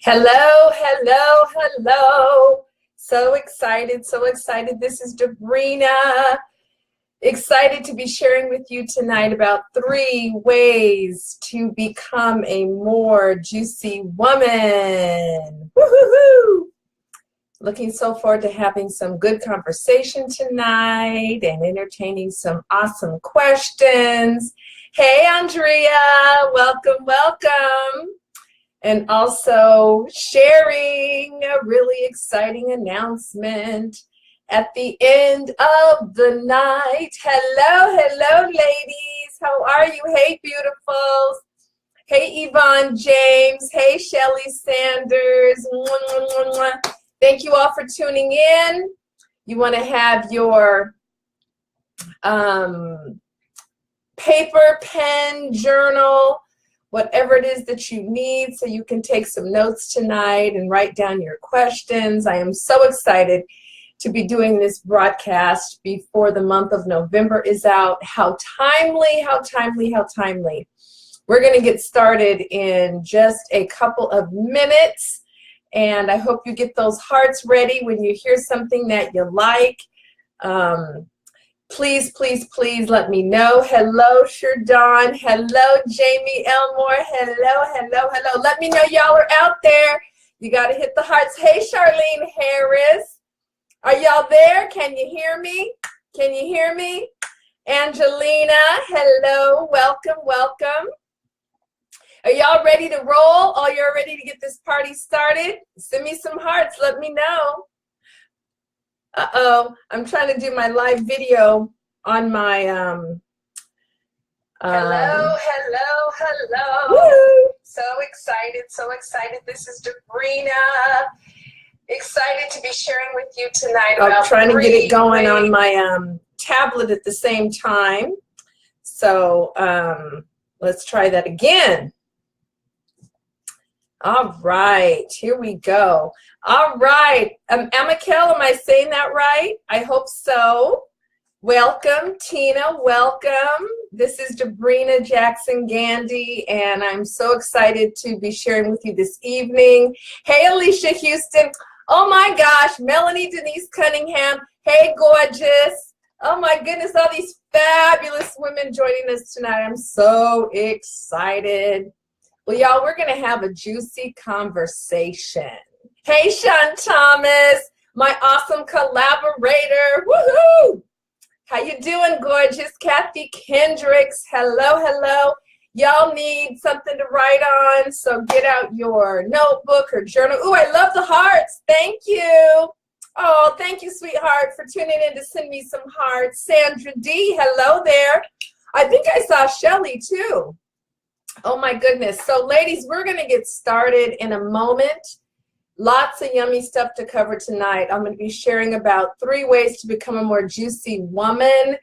Hello, hello, hello. So excited, so excited. This is Debrina. Excited to be sharing with you tonight about 3 ways to become a more juicy woman. Woo-hoo-hoo! Looking so forward to having some good conversation tonight and entertaining some awesome questions. Hey, Andrea, welcome, welcome. And also sharing a really exciting announcement at the end of the night. Hello, hello, ladies. How are you? Hey, beautifuls. Hey, Yvonne James. Hey, Shelly Sanders. Mwah, mwah, mwah, mwah. Thank you all for tuning in. You want to have your paper, pen, journal, whatever it is that you need so you can take some notes tonight and write down your questions. I am so excited to be doing this broadcast before the month of November is out. How timely, how timely, how timely. We're going to get started in just a couple of minutes, and I hope you get those hearts ready when you hear something that you like. Please, please, please let me know. Hello, Sherdon. Hello, Jamie Elmore. Hello, hello, hello. Let me know y'all are out there. You got to hit the hearts. Hey, Charlene Harris. Are y'all there? Can you hear me? Can you hear me? Angelina, hello. Welcome, welcome. Are y'all ready to roll? Oh, you're ready to get this party started? Send me some hearts. Let me know. Uh-oh, I'm trying to do my live video on my, hello, hello, hello. Woo! So excited, so excited. This is Debrina. Excited to be sharing with you tonight about I'm trying to get it going on my tablet at the same time. So let's try that again. All right, here we go. All right, Amikel, am I saying that right? I hope so. Welcome, Tina, welcome. This is Debrina Jackson Gandy, and I'm so excited to be sharing with you this evening. Hey, Alicia Houston. Oh my gosh, Melanie Denise Cunningham. Hey, gorgeous. Oh my goodness, all these fabulous women joining us tonight. I'm so excited. Well, y'all, we're going to have a juicy conversation. Hey, Sean Thomas, my awesome collaborator. Woohoo! How you doing, gorgeous? Kathy Kendricks. Hello, hello. Y'all need something to write on, so get out your notebook or journal. Ooh, I love the hearts. Thank you. Oh, thank you, sweetheart, for tuning in to send me some hearts. Sandra D., hello there. I think I saw Shelly, too. Oh my goodness. So ladies, we're going to get started in a moment. Lots of yummy stuff to cover tonight. I'm going to be sharing about 3 ways to become a more juicy woman.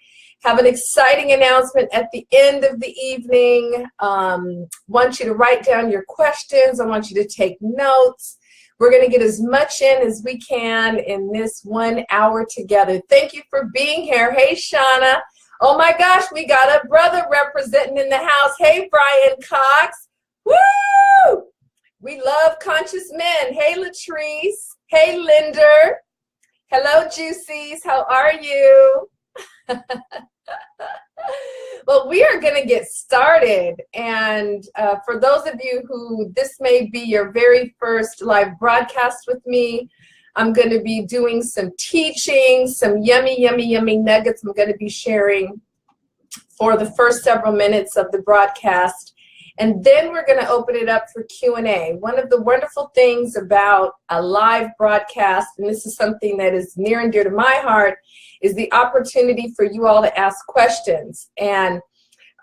Have an exciting announcement at the end of the evening. Want you to write down your questions. I want you to take notes. We're going to get as much in as we can in this 1 hour together. Thank you for being here. Hey, Shauna. Oh my gosh, we got a brother representing in the house. Hey, Brian Cox. Woo! We love conscious men. Hey, Latrice. Hey, Linder. Hello, Juicies. How are you? Well, we are going to get started. And for those of you who this may be your very first live broadcast with me, I'm going to be doing some teaching, some yummy, yummy, yummy nuggets I'm going to be sharing for the first several minutes of the broadcast. And then we're going to open it up for Q&A. One of the wonderful things about a live broadcast, and this is something that is near and dear to my heart, is the opportunity for you all to ask questions. And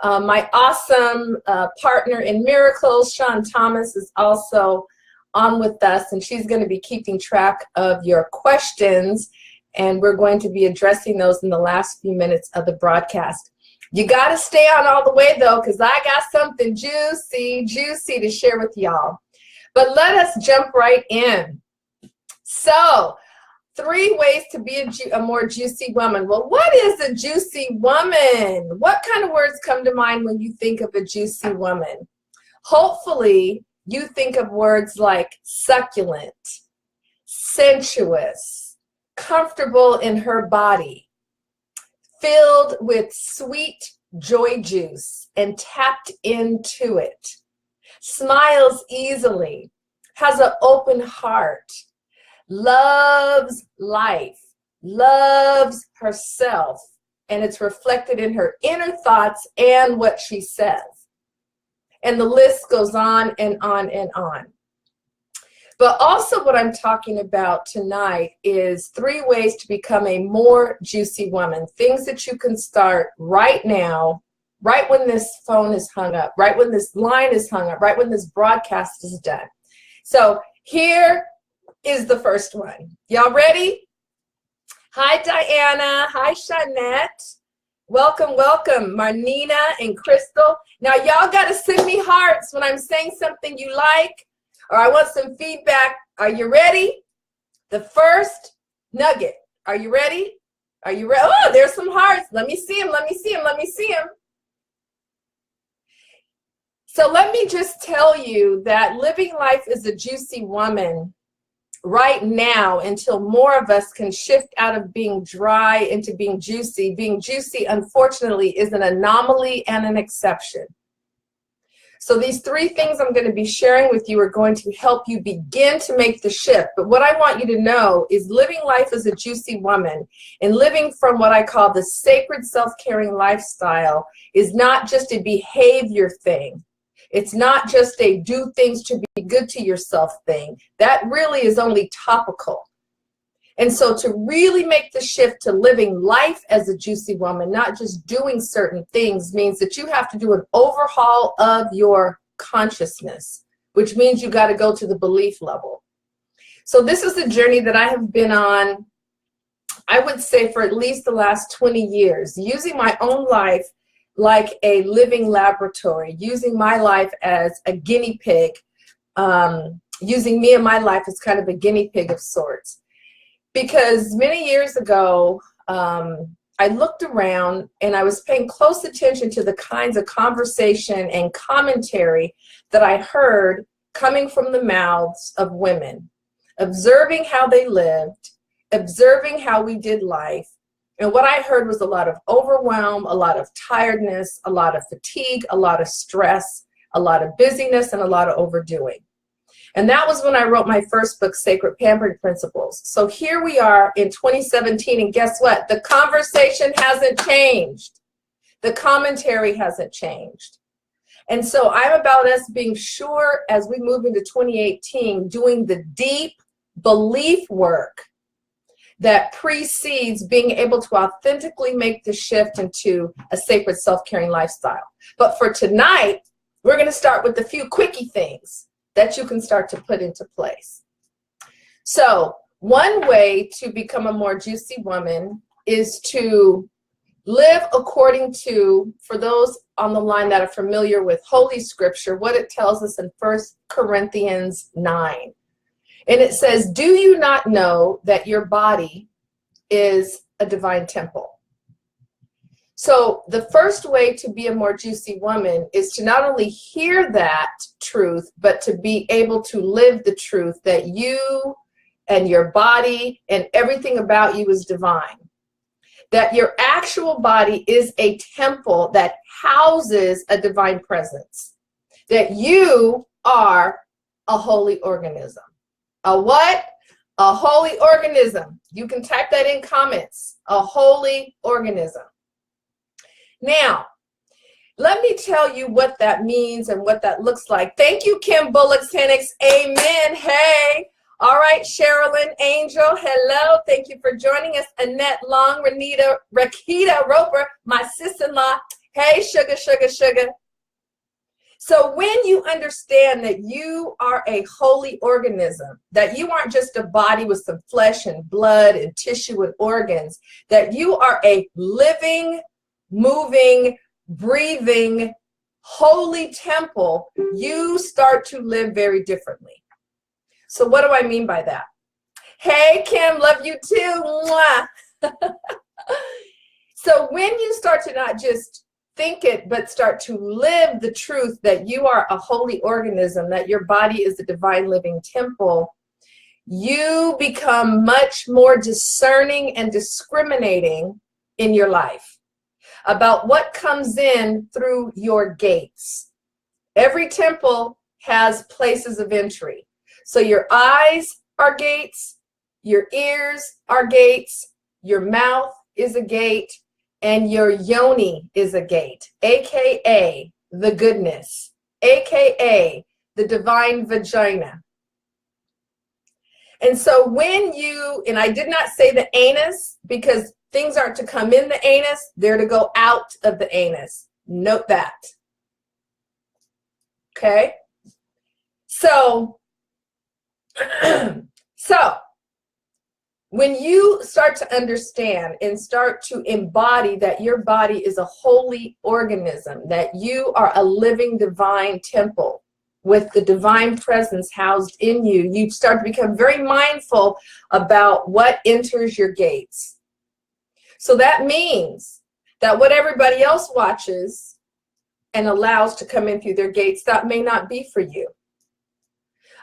my awesome partner in miracles, Sean Thomas, is also on with us, and she's going to be keeping track of your questions, and we're going to be addressing those in the last few minutes of the broadcast. You got to stay on all the way, though, because I got something juicy, juicy to share with y'all. But let us jump right in. So, 3 ways to be a more juicy woman. Well, what is a juicy woman? What kind of words come to mind when you think of a juicy woman? Hopefully, you think of words like succulent, sensuous, comfortable in her body, filled with sweet joy juice and tapped into it, smiles easily, has an open heart, loves life, loves herself, and it's reflected in her inner thoughts and what she says. And the list goes on and on and on. But also what I'm talking about tonight is 3 ways to become a more juicy woman. Things that you can start right now, right when this phone is hung up, right when this line is hung up, right when this broadcast is done. So here is the first one. Y'all ready? Hi, Diana. Hi, Shanette. Welcome, welcome, Marnina and Crystal. Now, y'all got to send me hearts when I'm saying something you like, or I want some feedback. Are you ready? The first nugget. Are you ready? Are you ready? Oh, there's some hearts. Let me see them. Let me see them. Let me see them. So let me just tell you that living life as a juicy woman right now, until more of us can shift out of being dry into being juicy, unfortunately, is an anomaly and an exception. So these 3 things I'm going to be sharing with you are going to help you begin to make the shift. But what I want you to know is living life as a juicy woman and living from what I call the sacred self-caring lifestyle is not just a behavior thing. It's not just a do things to be good to yourself thing. That really is only topical. And so to really make the shift to living life as a juicy woman, not just doing certain things, means that you have to do an overhaul of your consciousness, which means you got to go to the belief level. So this is a journey that I have been on, I would say, for at least the last 20 years, using my own life like a living laboratory, using my life as a guinea pig, using me and my life as kind of a guinea pig of sorts. Because many years ago, I looked around and I was paying close attention to the kinds of conversation and commentary that I heard coming from the mouths of women, observing how they lived, observing how we did life. And what I heard was a lot of overwhelm, a lot of tiredness, a lot of fatigue, a lot of stress, a lot of busyness, and a lot of overdoing. And that was when I wrote my first book, Sacred Pampering Principles. So here we are in 2017, and guess what? The conversation hasn't changed. The commentary hasn't changed. And so I'm about us being sure as we move into 2018, doing the deep belief work that precedes being able to authentically make the shift into a sacred self-caring lifestyle. But for tonight, we're going to start with a few quickie things that you can start to put into place. So one way to become a more juicy woman is to live according to, for those on the line that are familiar with Holy Scripture, what it tells us in 1 Corinthians 9. And it says, do you not know that your body is a divine temple? So the first way to be a more juicy woman is to not only hear that truth, but to be able to live the truth that you and your body and everything about you is divine. That your actual body is a temple that houses a divine presence. That you are a holy organism. A what? A holy organism. You can type that in comments. A holy organism. Now, let me tell you what that means and what that looks like. Thank you, Kim Bullock Tenix. Amen. Hey. All right, Sherilyn Angel. Hello. Thank you for joining us. Annette Long, Rakita Roper, my sister-in-law. Hey, sugar, sugar, sugar. So when you understand that you are a holy organism, that you aren't just a body with some flesh and blood and tissue and organs, that you are a living, moving, breathing, holy temple, you start to live very differently. So what do I mean by that? Hey, Kim, love you too. Mwah. So when you start to not just think it, but start to live the truth that you are a holy organism, that your body is a divine living temple, you become much more discerning and discriminating in your life about what comes in through your gates. Every temple has places of entry. So your eyes are gates, your ears are gates, your mouth is a gate, and your yoni is a gate, aka the goodness, aka the divine vagina. And so when you, and I did not say the anus because things aren't to come in the anus, they're to go out of the anus. Note that. Okay? So, when you start to understand and start to embody that your body is a holy organism, that you are a living divine temple with the divine presence housed in you, you start to become very mindful about what enters your gates. So that means that what everybody else watches and allows to come in through their gates, that may not be for you.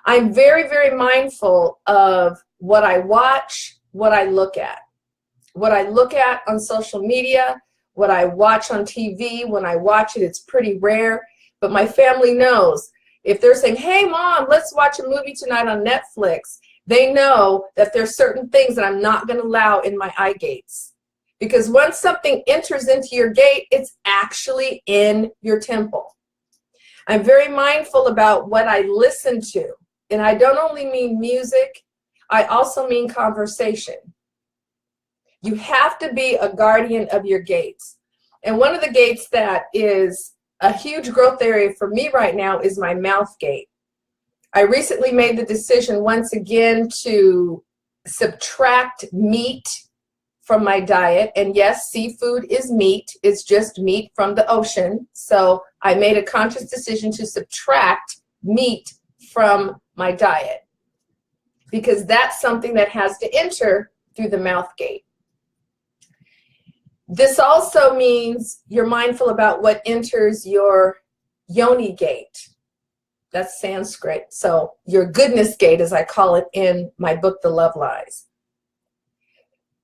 I'm very, very mindful of what I watch, what I look at. What I look at on social media, what I watch on TV, when I watch it, it's pretty rare. But my family knows if they're saying, hey, Mom, let's watch a movie tonight on Netflix, they know that there's certain things that I'm not going to allow in my eye gates. Because once something enters into your gate, it's actually in your temple. I'm very mindful about what I listen to. And I don't only mean music, I also mean conversation. You have to be a guardian of your gates. And one of the gates that is a huge growth area for me right now is my mouth gate. I recently made the decision once again to subtract meat from my diet. And yes, seafood is meat. It's just meat from the ocean. So I made a conscious decision to subtract meat from my diet because that's something that has to enter through the mouth gate. This also means you're mindful about what enters your yoni gate. That's Sanskrit. So your goodness gate, as I call it in my book, The Love Lies.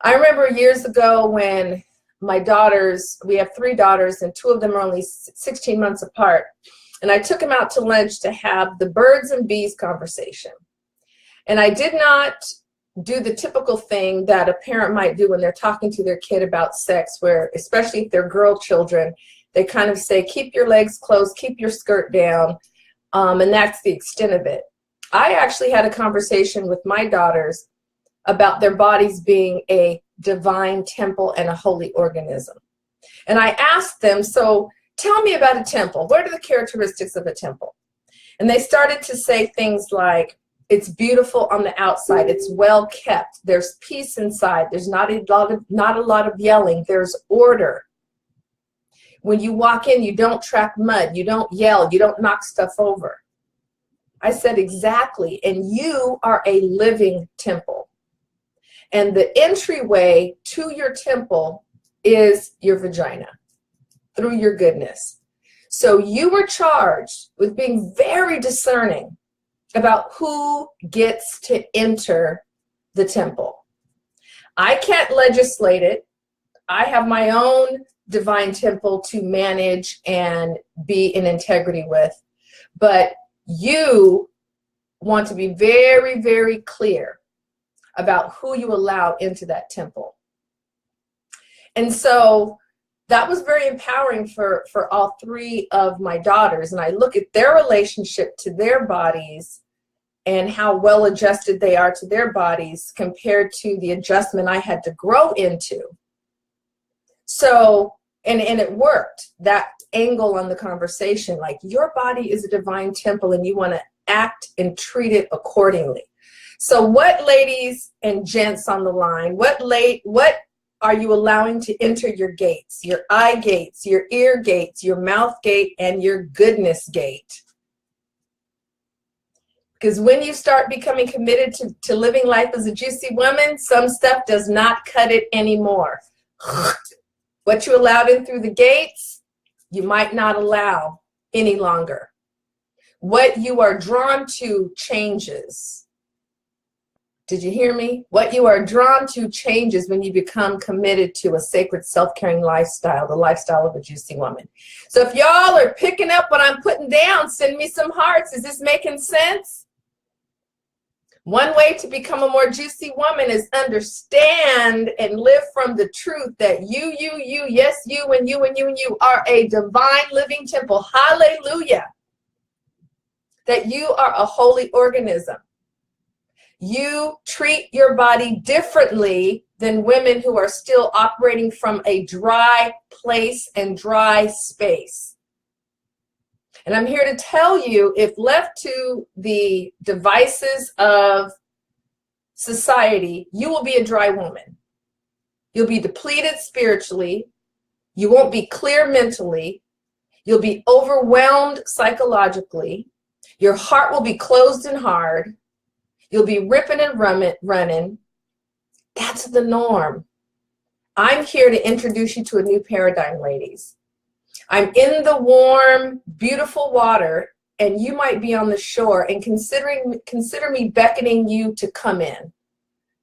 I remember years ago when my daughters, we have 3 daughters, and 2 of them are only 16 months apart. And I took them out to lunch to have the birds and bees conversation. And I did not do the typical thing that a parent might do when they're talking to their kid about sex, where, especially if they're girl children, they kind of say, keep your legs closed, keep your skirt down, and that's the extent of it. I actually had a conversation with my daughters about their bodies being a divine temple and a holy organism. And I asked them, so tell me about a temple. What are the characteristics of a temple? And they started to say things like, it's beautiful on the outside. It's well kept. There's peace inside. There's not a lot of yelling. There's order. When you walk in, you don't track mud. You don't yell. You don't knock stuff over. I said, exactly. And you are a living temple. And the entryway to your temple is your vagina through your goodness. So you were charged with being very discerning about who gets to enter the temple. I can't legislate it. I have my own divine temple to manage and be in integrity with. But you want to be very, very clear about who you allow into that temple. And so that was very empowering for all 3 of my daughters. And I look at their relationship to their bodies and how well adjusted they are to their bodies compared to the adjustment I had to grow into. So, and it worked, that angle on the conversation, like your body is a divine temple and you want to act and treat it accordingly. So what, ladies and gents on the line, what are you allowing to enter your gates, your eye gates, your ear gates, your mouth gate, and your goodness gate? Because when you start becoming committed to living life as a juicy woman, some stuff does not cut it anymore. What you allowed in through the gates, you might not allow any longer. What you are drawn to changes. Did you hear me? What you are drawn to changes when you become committed to a sacred self-caring lifestyle, the lifestyle of a juicy woman. So if y'all are picking up what I'm putting down, send me some hearts. Is this making sense? One way to become a more juicy woman is understand and live from the truth that you, yes, you, and you, and you, and you are a divine living temple. Hallelujah. That you are a holy organism. You treat your body differently than women who are still operating from a dry place and dry space. And I'm here to tell you, if left to the devices of society, you will be a dry woman. You'll be depleted spiritually. You won't be clear mentally. You'll be overwhelmed psychologically. Your heart will be closed and hard. You'll be ripping and running. That's the norm. I'm here to introduce you to a new paradigm, ladies. I'm in the warm, beautiful water, and you might be on the shore, and consider me beckoning you to come in.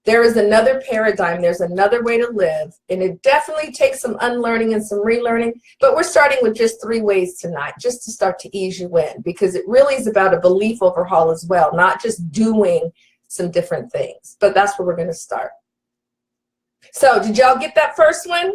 There is another paradigm. There's another way to live, and it definitely takes some unlearning and some relearning, but we're starting with just 3 ways tonight, just to start to ease you in, because it really is about a belief overhaul as well, not just doing some different things, but that's where we're going to start. So did y'all get that first one?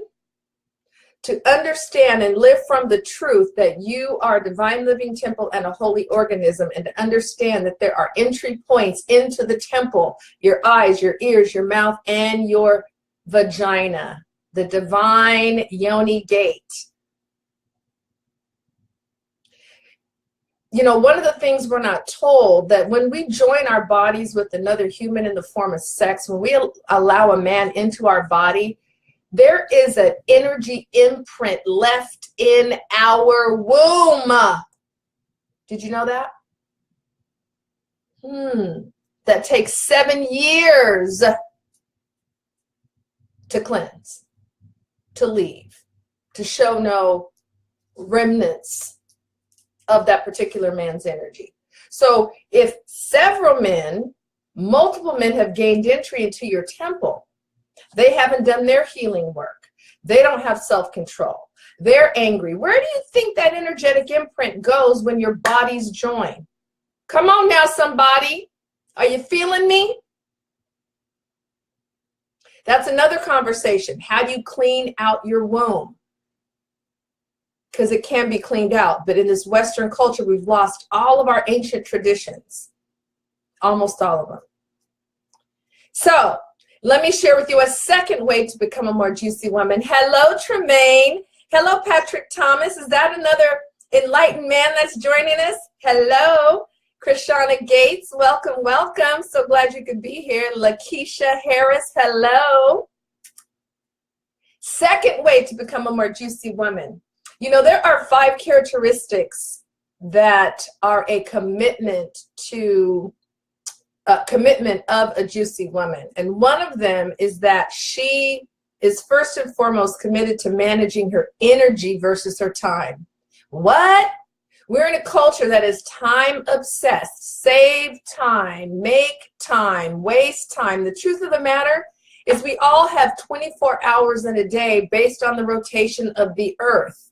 To understand and live from the truth that you are a divine living temple and a holy organism, and to understand that there are entry points into the temple, your eyes, your ears, your mouth, and your vagina, the divine yoni gate. You know, one of the things we're not told, that when we join our bodies with another human in the form of sex, when we allow a man into our body, there is an energy imprint left in our womb. Did you know that? That takes 7 years to cleanse, to leave, to show no remnants of that particular man's energy. So if several men, multiple men have gained entry into your temple, they haven't done their healing work. They don't have self-control. They're angry. Where do you think that energetic imprint goes when your bodies join? Come on now, somebody. Are you feeling me? That's another conversation. How do you clean out your womb? Because it can be cleaned out. But in this Western culture, we've lost all of our ancient traditions. Almost all of them. So let me share with you a second way to become a more juicy woman. Hello, Tremaine. Hello, Patrick Thomas. Is that another enlightened man that's joining us? Hello, Krishana Gates. Welcome, welcome. So glad you could be here. Lakeisha Harris. Hello. Second way to become a more juicy woman. You know, there are 5 characteristics that are a commitment to commitment of a juicy woman. And one of them is that she is first and foremost committed to managing her energy versus her time. What? We're in a culture that is time obsessed. Save time, make time, waste time. The truth of the matter is we all have 24 hours in a day based on the rotation of the earth.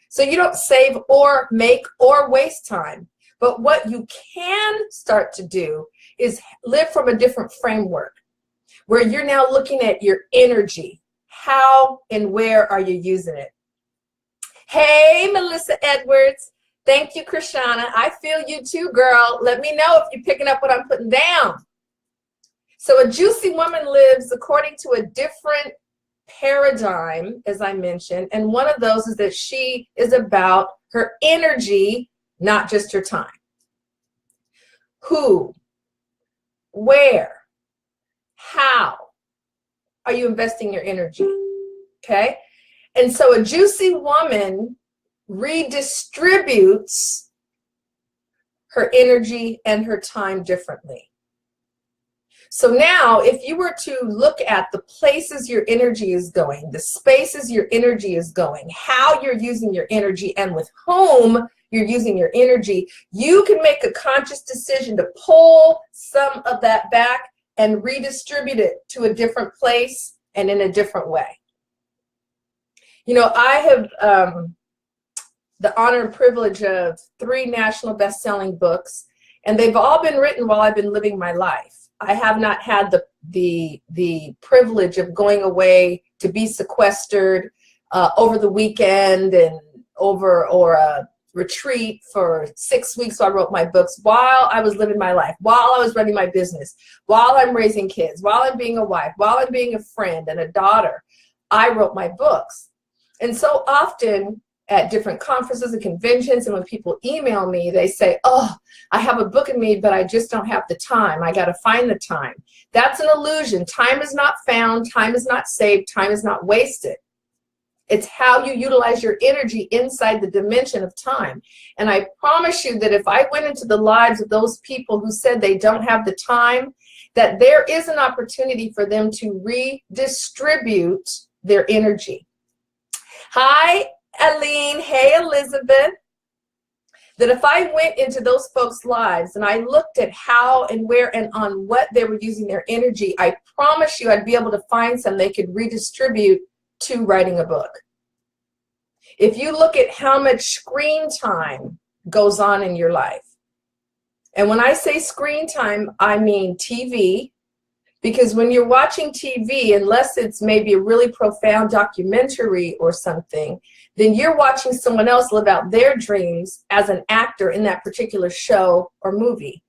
So you don't save or make or waste time. But what you can start to do is live from a different framework where you're now looking at your energy. How and where are you using it? Hey, Melissa Edwards. Thank you, Krishana. I feel you too, girl. Let me know if you're picking up what I'm putting down. So a juicy woman lives according to a different paradigm, as I mentioned, and one of those is that she is about her energy, not just her time. Who, where, how are you investing your energy? Okay? And so a juicy woman redistributes her energy and her time differently. So now if you were to look at the places your energy is going, the spaces your energy is going, how you're using your energy, and with whom you're using your energy, you can make a conscious decision to pull some of that back and redistribute it to a different place and in a different way. You know, I have the honor and privilege of 3 national best-selling books, and they've all been written while I've been living my life. I have not had the privilege of going away to be sequestered over the weekend and or a retreat for 6 weeks. So I wrote my books while I was living my life, while I was running my business, while I'm raising kids, while I'm being a wife, while I'm being a friend and a daughter. I wrote my books. And so often at different conferences and conventions, and when people email me, they say, oh, I have a book in me, but I just don't have the time. I got to find the time. That's an illusion. Time is not found. Time is not saved. Time is not wasted. It's how you utilize your energy inside the dimension of time. And I promise you that if I went into the lives of those people who said they don't have the time, that there is an opportunity for them to redistribute their energy. Hi, Aline. Hey, Elizabeth. That if I went into those folks' lives and I looked at how and where and on what they were using their energy, I promise you I'd be able to find some they could redistribute to writing a book. If you look at how much screen time goes on in your life, and when I say screen time, I mean TV, because when you're watching TV, unless it's maybe a really profound documentary or something, then you're watching someone else live out their dreams as an actor in that particular show or movie.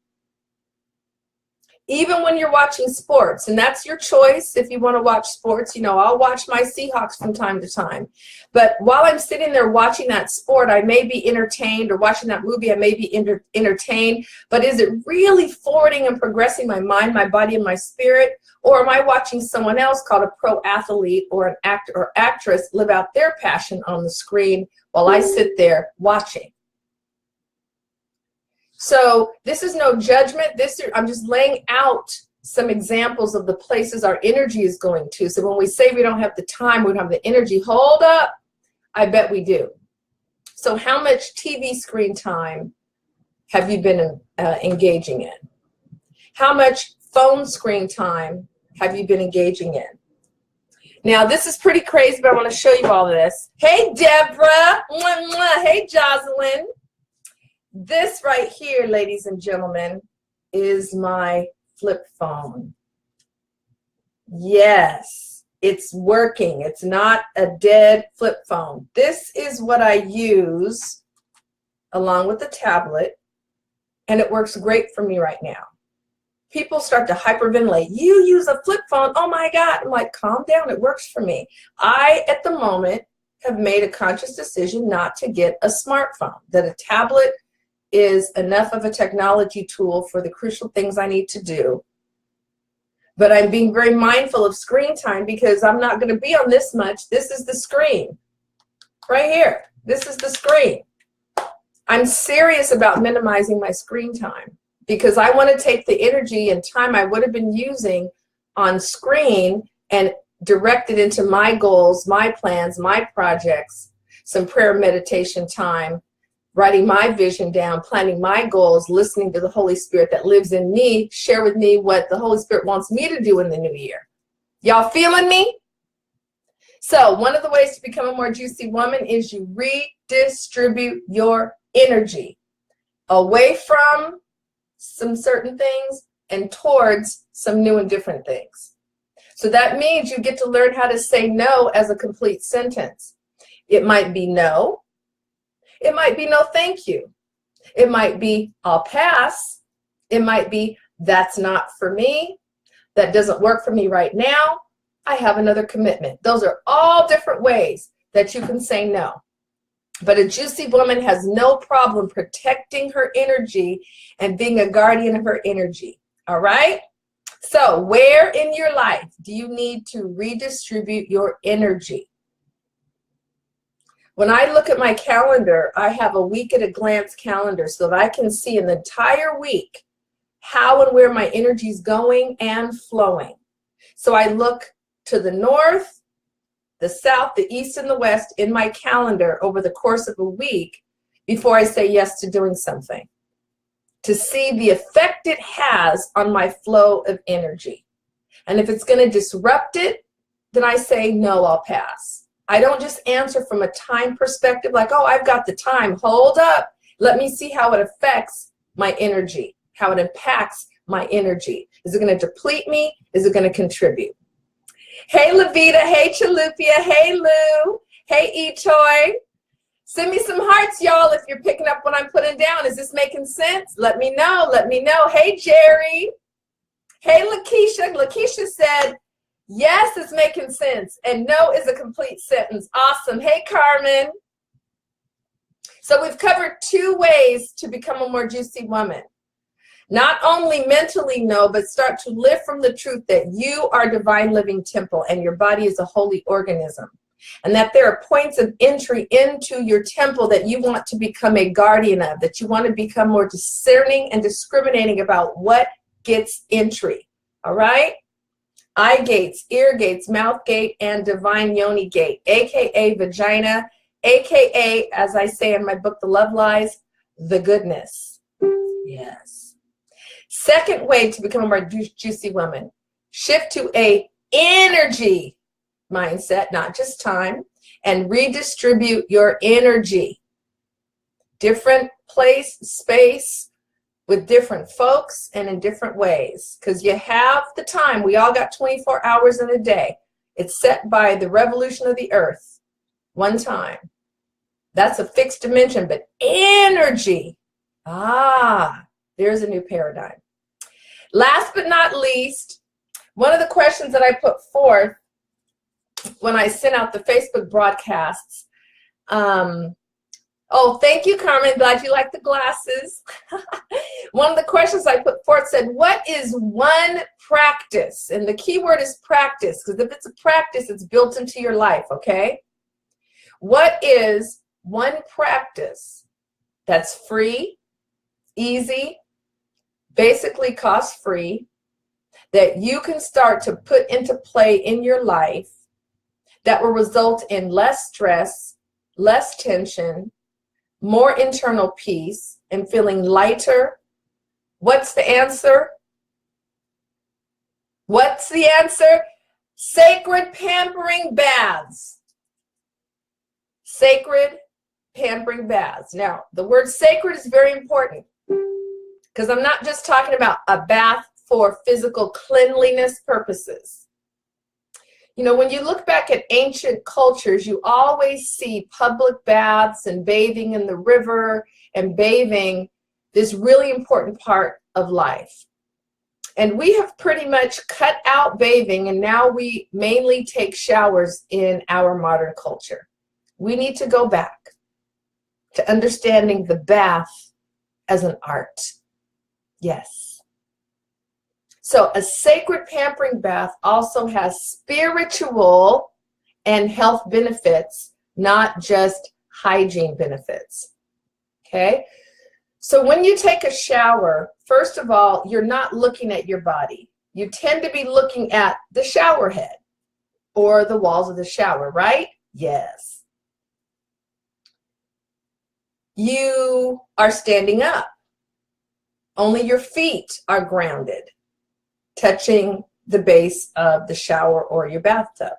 Even when you're watching sports, and that's your choice if you want to watch sports. You know, I'll watch my Seahawks from time to time. But while I'm sitting there watching that sport, I may be entertained, or watching that movie, I may be entertained. But is it really forwarding and progressing my mind, my body, and my spirit? Or am I watching someone else called a pro athlete or an actor or actress live out their passion on the screen while I sit there watching? So this is no judgment. I'm just laying out some examples of the places our energy is going to. So when we say we don't have the time, we don't have the energy, hold up. I bet we do. So how much TV screen time have you been engaging in? How much phone screen time have you been engaging in? Now, this is pretty crazy, but I want to show you all this. Hey, Deborah. Mwah, mwah. Hey, Jocelyn. This right here, ladies and gentlemen, is my flip phone. Yes, it's working. It's not a dead flip phone. This is what I use along with the tablet, and it works great for me right now. People start to hyperventilate. You use a flip phone? Oh my God. I'm like, calm down. It works for me. I, at the moment, have made a conscious decision not to get a smartphone, that a tablet is enough of a technology tool for the crucial things I need to do. But I'm being very mindful of screen time because I'm not going to be on this much. This is the screen right here. This is the screen. I'm serious about minimizing my screen time because I want to take the energy and time I would have been using on screen and direct it into my goals, my plans, my projects, some prayer meditation time, writing my vision down, planning my goals, listening to the Holy Spirit that lives in me, share with me what the Holy Spirit wants me to do in the new year. Y'all feeling me? So one of the ways to become a more juicy woman is you redistribute your energy away from some certain things and towards some new and different things. So that means you get to learn how to say no as a complete sentence. It might be no. It might be no thank you. It might be I'll pass. It might be that's not for me. That doesn't work for me right now. I have another commitment. Those are all different ways that you can say no. But a juicy woman has no problem protecting her energy and being a guardian of her energy. All right? So where in your life do you need to redistribute your energy? When I look at my calendar, I have a week at a glance calendar so that I can see in the entire week how and where my energy is going and flowing. So I look to the north, the south, the east, and the west in my calendar over the course of a week before I say yes to doing something, to see the effect it has on my flow of energy. And if it's going to disrupt it, then I say, no, I'll pass. I don't just answer from a time perspective like, oh, I've got the time. Hold up. Let me see how it affects my energy, how it impacts my energy. Is it going to deplete me? Is it going to contribute? Hey, Levita. Hey, Chalupia. Hey, Lou. Hey, Etoy. Send me some hearts, y'all, if you're picking up what I'm putting down. Is this making sense? Let me know. Let me know. Hey, Jerry. Hey, Lakeisha. Lakeisha said, yes, it's making sense. And no is a complete sentence. Awesome. Hey, Carmen. So we've covered 2 ways to become a more juicy woman. Not only mentally know, but start to live from the truth that you are a divine living temple and your body is a holy organism. And that there are points of entry into your temple that you want to become a guardian of, that you want to become more discerning and discriminating about what gets entry. All right? Eye gates, ear gates, mouth gate, and divine yoni gate, aka vagina, aka, as I say in my book, The Love Lies, the goodness. Yes. Second way to become a more juicy woman, shift to a energy mindset, not just time, and redistribute your energy. Different place, space, with different folks and in different ways, because you have the time. We all got 24 hours in a day. It's set by the revolution of the earth, one time. That's a fixed dimension, but energy, there's a new paradigm. Last but not least, one of the questions that I put forth when I sent out the Facebook broadcasts, oh, thank you, Carmen. Glad you like the glasses. One of the questions I put forth said, what is one practice? And the key word is practice, because if it's a practice, it's built into your life, okay? What is one practice that's free, easy, basically cost-free, that you can start to put into play in your life that will result in less stress, less tension, more internal peace, and feeling lighter? What's the answer? What's the answer? Sacred pampering baths. Sacred pampering baths. Now, the word sacred is very important, because I'm not just talking about a bath for physical cleanliness purposes. You know, when you look back at ancient cultures, you always see public baths and bathing in the river and bathing, this really important part of life. And we have pretty much cut out bathing, and now we mainly take showers in our modern culture. We need to go back to understanding the bath as an art. Yes. So a sacred pampering bath also has spiritual and health benefits, not just hygiene benefits. Okay? So when you take a shower, first of all, you're not looking at your body. You tend to be looking at the shower head or the walls of the shower, right? Yes. You are standing up. Only your feet are grounded, touching the base of the shower or your bathtub.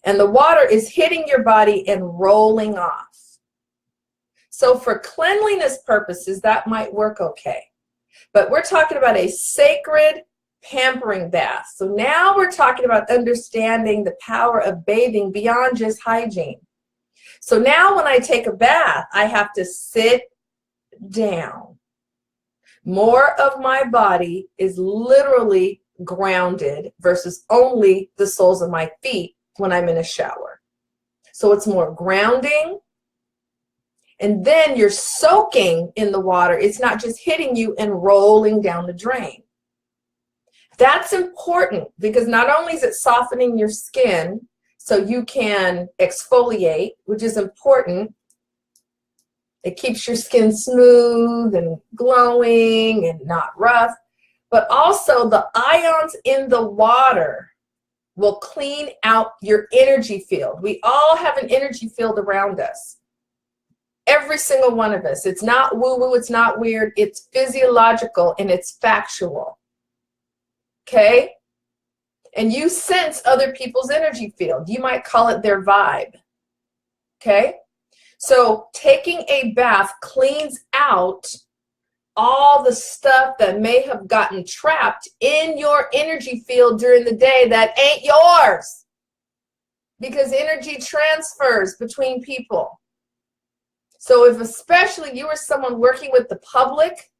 And the water is hitting your body and rolling off. So for cleanliness purposes, that might work okay. But we're talking about a sacred pampering bath. So now we're talking about understanding the power of bathing beyond just hygiene. So now when I take a bath, I have to sit down. More of my body is literally grounded versus only the soles of my feet when I'm in a shower. So it's more grounding. And then you're soaking in the water. It's not just hitting you and rolling down the drain. That's important because not only is it softening your skin so you can exfoliate, which is important, It keeps your skin smooth and glowing and not rough. But also the ions in the water will clean out your energy field. We all have an energy field around us. Every single one of us. It's not woo-woo, it's not weird, it's physiological and it's factual. Okay? And you sense other people's energy field. You might call it their vibe. Okay? So taking a bath cleans out all the stuff that may have gotten trapped in your energy field during the day that ain't yours. Because energy transfers between people. So if especially you are someone working with the public,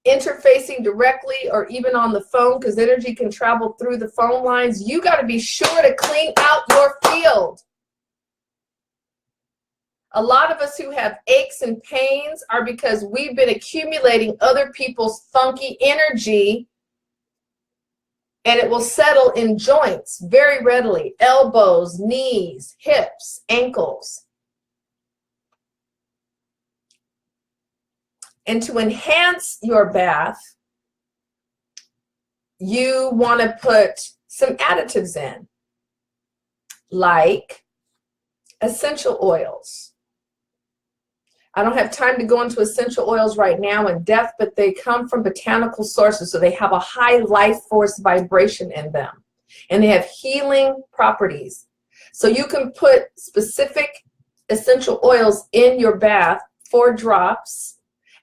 interfacing directly or even on the phone, because energy can travel through the phone lines, you got to be sure to clean out your field. A lot of us who have aches and pains are because we've been accumulating other people's funky energy, and it will settle in joints very readily. Elbows, knees, hips, ankles. And to enhance your bath, you want to put some additives in, like essential oils. I don't have time to go into essential oils right now in depth, but they come from botanical sources, so they have a high life force vibration in them, and they have healing properties. So you can put specific essential oils in your bath, 4 drops,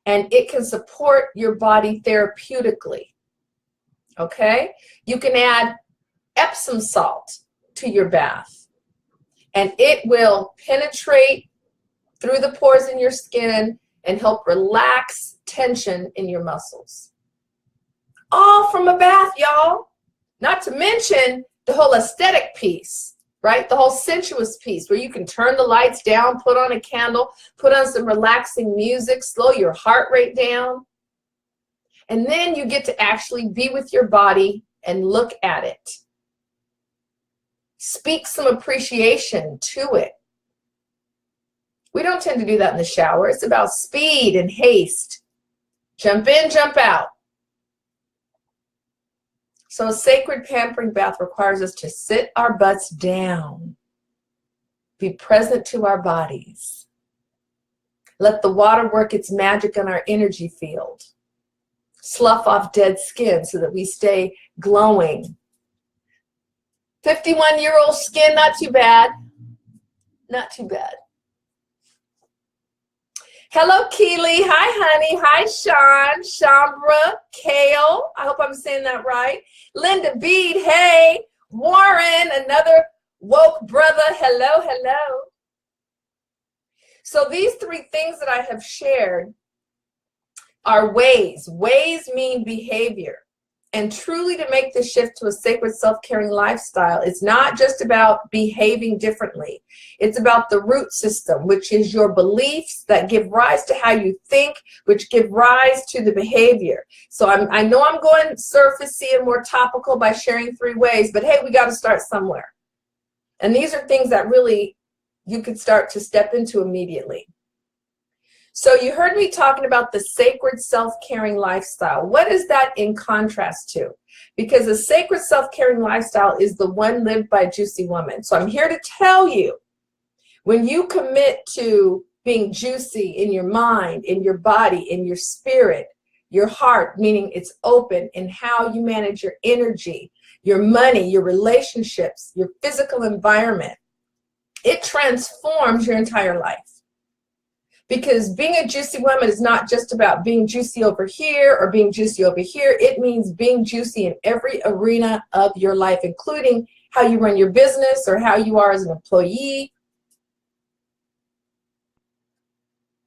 and it can support your body therapeutically. Okay? You can add Epsom salt to your bath, and it will penetrate through the pores in your skin and help relax tension in your muscles. All from a bath, y'all. Not to mention the whole aesthetic piece, right? The whole sensuous piece where you can turn the lights down, put on a candle, put on some relaxing music, slow your heart rate down. And then you get to actually be with your body and look at it. Speak some appreciation to it. We don't tend to do that in the shower. It's about speed and haste. Jump in, jump out. So a sacred pampering bath requires us to sit our butts down, be present to our bodies. Let the water work its magic on our energy field. Slough off dead skin so that we stay glowing. 51-year-old skin, not too bad. Not too bad. Hello, Keely. Hi, honey. Hi, Sean, Shambra, Kale. I hope I'm saying that right. Linda Bede. Hey. Warren, another woke brother. Hello, hello. So these 3 things that I have shared are ways. Ways mean behavior. And truly to make the shift to a sacred self-caring lifestyle, it's not just about behaving differently. It's about the root system, which is your beliefs that give rise to how you think, which give rise to the behavior. So I know I'm going surfacey and more topical by sharing 3 ways, but hey, we got to start somewhere. And these are things that really you could start to step into immediately. So you heard me talking about the sacred self-caring lifestyle. What is that in contrast to? Because a sacred self-caring lifestyle is the one lived by a juicy woman. So I'm here to tell you, when you commit to being juicy in your mind, in your body, in your spirit, your heart, meaning it's open in how you manage your energy, your money, your relationships, your physical environment, it transforms your entire life. Because being a juicy woman is not just about being juicy over here or being juicy over here. It means being juicy in every arena of your life, including how you run your business or how you are as an employee,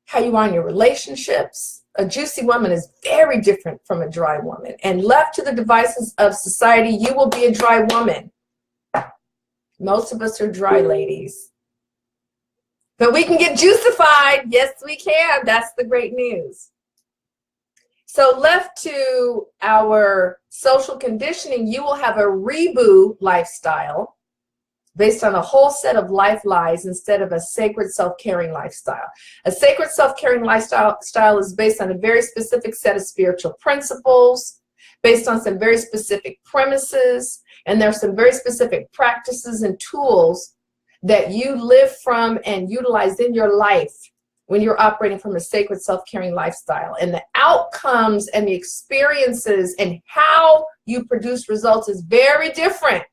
how you are in your relationships. A juicy woman is very different from a dry woman. And left to the devices of society, you will be a dry woman. Most of us are dry ladies. But we can get juicified. Yes, we can. That's the great news. So left to our social conditioning, you will have a reboot lifestyle based on a whole set of life lies instead of a sacred self-caring lifestyle. A sacred self-caring lifestyle is based on a very specific set of spiritual principles, based on some very specific premises, and there are some very specific practices and tools that you live from and utilize in your life when you're operating from a sacred self-caring lifestyle. And the outcomes and the experiences and how you produce results is very different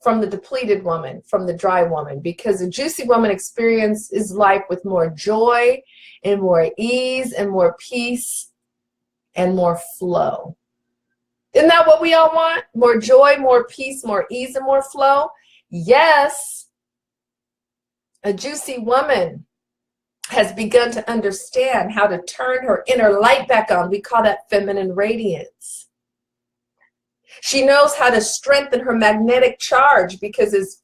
from the depleted woman, from the dry woman, because a juicy woman experiences life with more joy and more ease and more peace and more flow. Isn't that what we all want? More joy, more peace, more ease, and more flow? Yes. A juicy woman has begun to understand how to turn her inner light back on. We call that feminine radiance. She knows how to strengthen her magnetic charge, because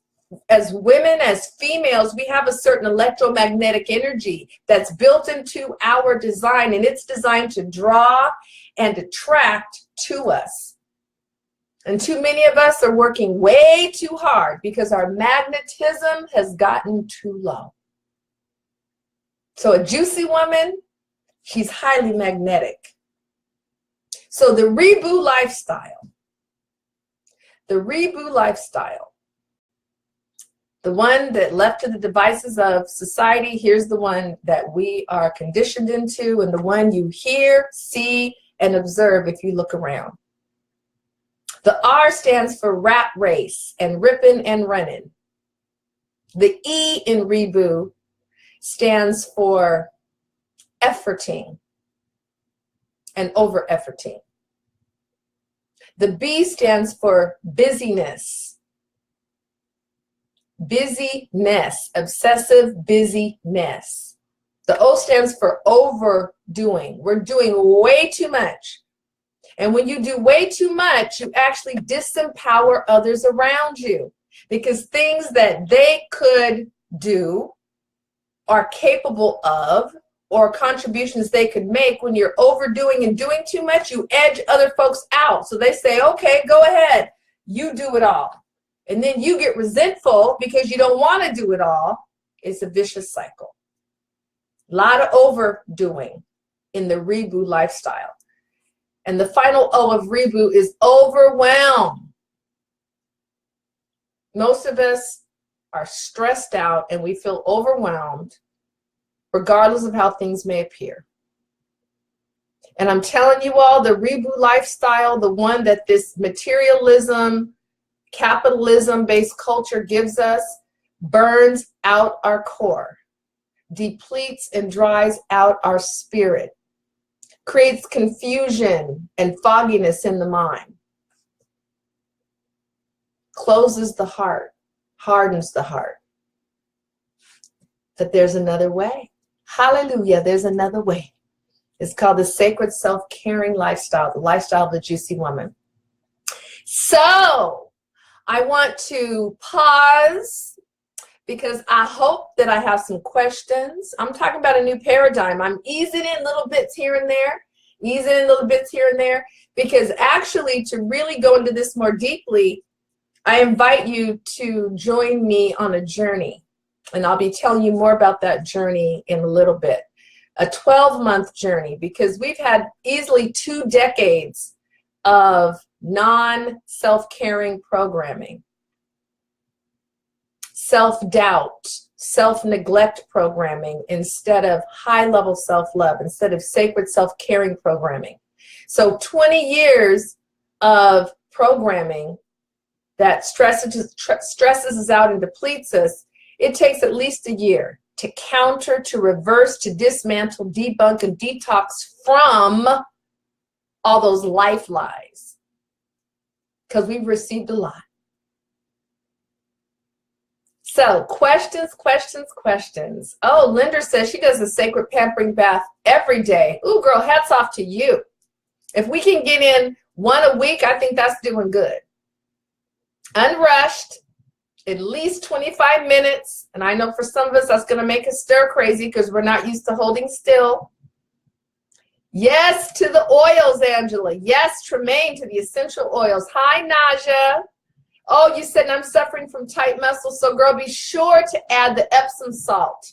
as women, as females, we have a certain electromagnetic energy that's built into our design, and it's designed to draw and attract to us. And too many of us are working way too hard because our magnetism has gotten too low. So a juicy woman, she's highly magnetic. So the reboot lifestyle, the one that left to the devices of society, here's the one that we are conditioned into, and the one you hear, see, and observe if you look around. The R stands for rat race and ripping and running. The E in reboot stands for efforting and over-efforting. The B stands for busyness. Busyness, obsessive busyness. The O stands for overdoing. We're doing way too much. And when you do way too much, you actually disempower others around you, because things that they could do, are capable of, or contributions they could make, when you're overdoing and doing too much, you edge other folks out. So they say, okay, go ahead, you do it all. And then you get resentful because you don't want to do it all. It's a vicious cycle. A lot of overdoing in the reboot lifestyle. And the final O of reboot is overwhelm. Most of us are stressed out and we feel overwhelmed regardless of how things may appear. And I'm telling you all, the reboot lifestyle, the one that this materialism, capitalism-based culture gives us, burns out our core, depletes and dries out our spirit, creates confusion and fogginess in the mind, closes the heart, hardens the heart. But there's another way. Hallelujah, there's another way. It's called the sacred self-caring lifestyle, the lifestyle of the juicy woman. So I want to pause because I hope that I have some questions. I'm talking about a new paradigm. I'm easing in little bits here and there, because actually, to really go into this more deeply, I invite you to join me on a journey. And I'll be telling you more about that journey in a little bit. A 12-month journey, because we've had easily 2 decades of non-self-caring programming, self-doubt, self-neglect programming instead of high-level self-love, instead of sacred self-caring programming. So 20 years of programming that stresses us out and depletes us. It takes at least a year to counter, to reverse, to dismantle, debunk, and detox from all those life lies, because we've received a lot. So questions. Oh, Linda says she does a sacred pampering bath every day. Ooh, girl, hats off to you. If we can get in 1 a week, I think that's doing good. Unrushed, at least 25 minutes. And I know for some of us, that's going to make us stir crazy because we're not used to holding still. Yes to the oils, Angela. Yes, Tremaine, to the essential oils. Hi, Naja. Oh, you said I'm suffering from tight muscles. So girl, be sure to add the Epsom salt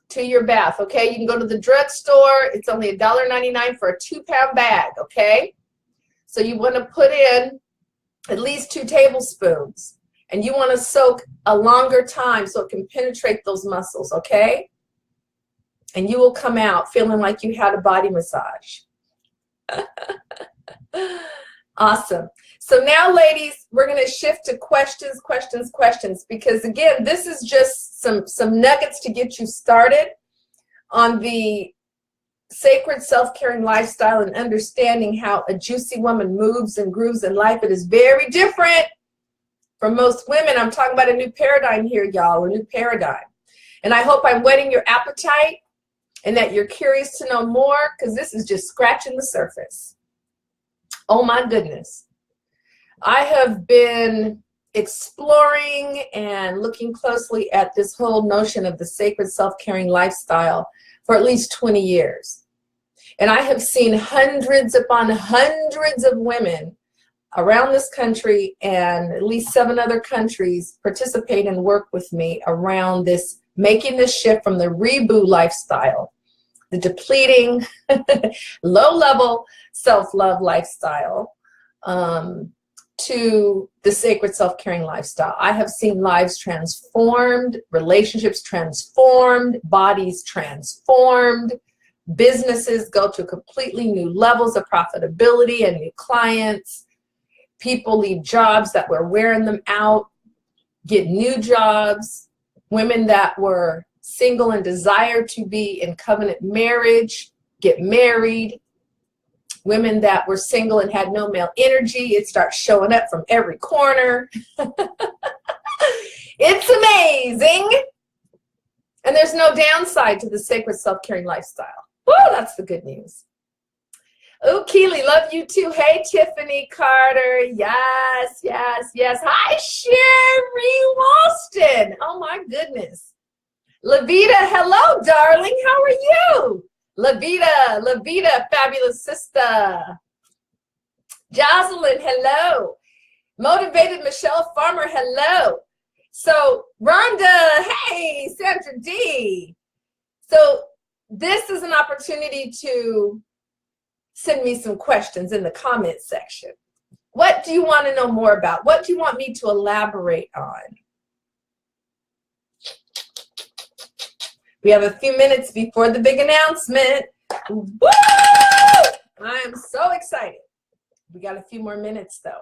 to your bath, okay? You can go to the drugstore. It's only $1.99 for a 2-pound bag, okay? So you want to put in at least 2 tablespoons. And you want to soak a longer time so it can penetrate those muscles, okay? And you will come out feeling like you had a body massage. Awesome. So now, ladies, we're going to shift to questions, because again, this is just some nuggets to get you started on the sacred self-caring lifestyle and understanding how a juicy woman moves and grooves in life. It is very different from most women. I'm talking about a new paradigm here, y'all, a new paradigm. And I hope I'm whetting your appetite and that you're curious to know more, because this is just scratching the surface. Oh my goodness. I have been exploring and looking closely at this whole notion of the sacred self-caring lifestyle for at least 20 years. And I have seen hundreds upon hundreds of women around this country and at least 7 other countries participate and work with me around this, making this shift from the reboot lifestyle, the depleting, low-level self-love lifestyle, to the sacred self-caring lifestyle. I have seen lives transformed, relationships transformed, bodies transformed, businesses go to completely new levels of profitability and new clients. People leave jobs that were wearing them out, get new jobs. Women that were single and desired to be in covenant marriage get married. Women that were single and had no male energy, it starts showing up from every corner. It's amazing. And there's no downside to the sacred self-caring lifestyle. Woo, that's the good news. Oh, Keely, love you too. Hey, Tiffany Carter. Yes, yes, yes. Hi, Sherry Walston. Oh, my goodness. Lavita, hello, darling. How are you? Lavita, fabulous sister. Jocelyn, hello. Motivated Michelle Farmer, hello. So, Rhonda, hey, Sandra D. So, this is an opportunity to send me some questions in the comment section. What do you want to know more about? What do you want me to elaborate on? We have a few minutes before the big announcement. Woo! I am so excited. We got a few more minutes though.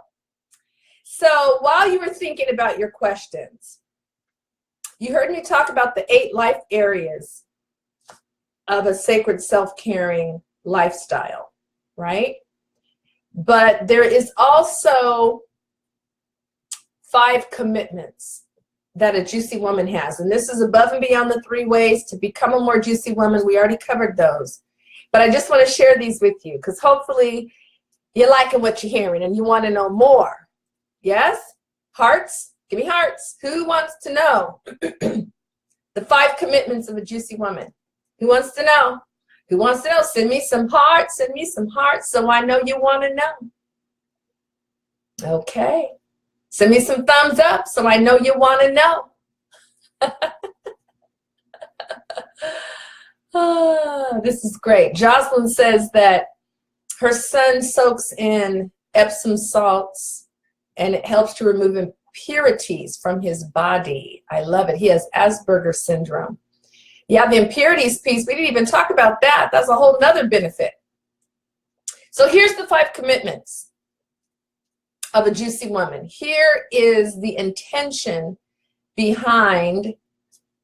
So while you were thinking about your questions, you heard me talk about the 8 life areas of a sacred self-caring lifestyle, right? But there is also 5 commitments that a juicy woman has. And this is above and beyond the 3 ways to become a more juicy woman. We already covered those. But I just want to share these with you because hopefully you're liking what you're hearing and you want to know more. Yes? Hearts? Give me hearts. Who wants to know the 5 commitments of a juicy woman? Who wants to know? Who wants to know? Send me some hearts. Send me some hearts so I know you want to know. Okay. Send me some thumbs up so I know you want to know. This is great. Jocelyn says that her son soaks in Epsom salts and it helps to remove impurities from his body. I love it. He has Asperger's syndrome. Yeah, the impurities piece, we didn't even talk about that. That's a whole nother benefit. So here's the 5 commitments of a juicy woman. Here is the intention behind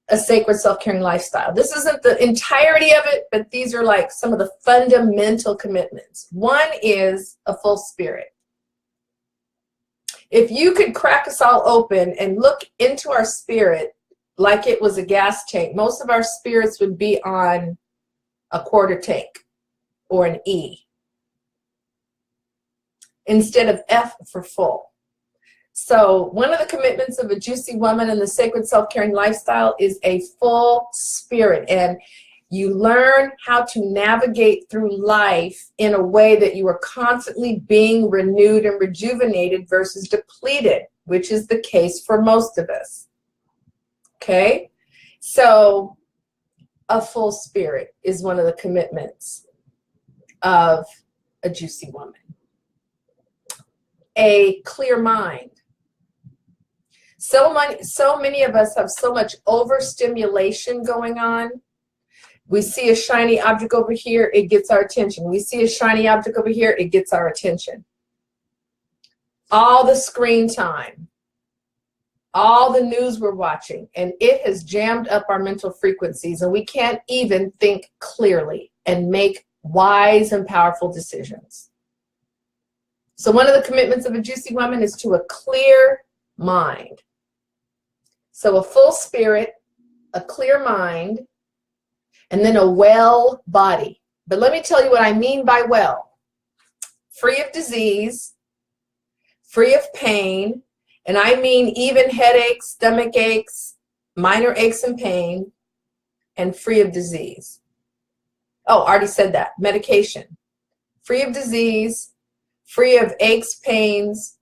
a sacred self-caring lifestyle. This isn't the entirety of it, but these are like some of the fundamental commitments. 1 is a full spirit. If you could crack us all open and look into our spirit like it was a gas tank, most of our spirits would be on a quarter tank or an E instead of F for full. So one of the commitments of a juicy woman in the sacred self-caring lifestyle is a full spirit. And you learn how to navigate through life in a way that you are constantly being renewed and rejuvenated versus depleted. which is the case for most of us. Okay? So a full spirit is one of the commitments of a juicy woman. A clear mind. So many of us have so much overstimulation going on. We see a shiny object over here, it gets our attention. We see a shiny object over here, it gets our attention. All the screen time, all the news we're watching, and it has jammed up our mental frequencies, and we can't even think clearly and make wise and powerful decisions. So one of the commitments of a juicy woman is to a clear mind. So a full spirit, a clear mind, and then a well body. But let me tell you what I mean by well. Free of disease, free of pain, and I mean even headaches, stomach aches, minor aches and pain, and free of disease. Oh, I already said that. Medication. Free of disease, free of aches, pains,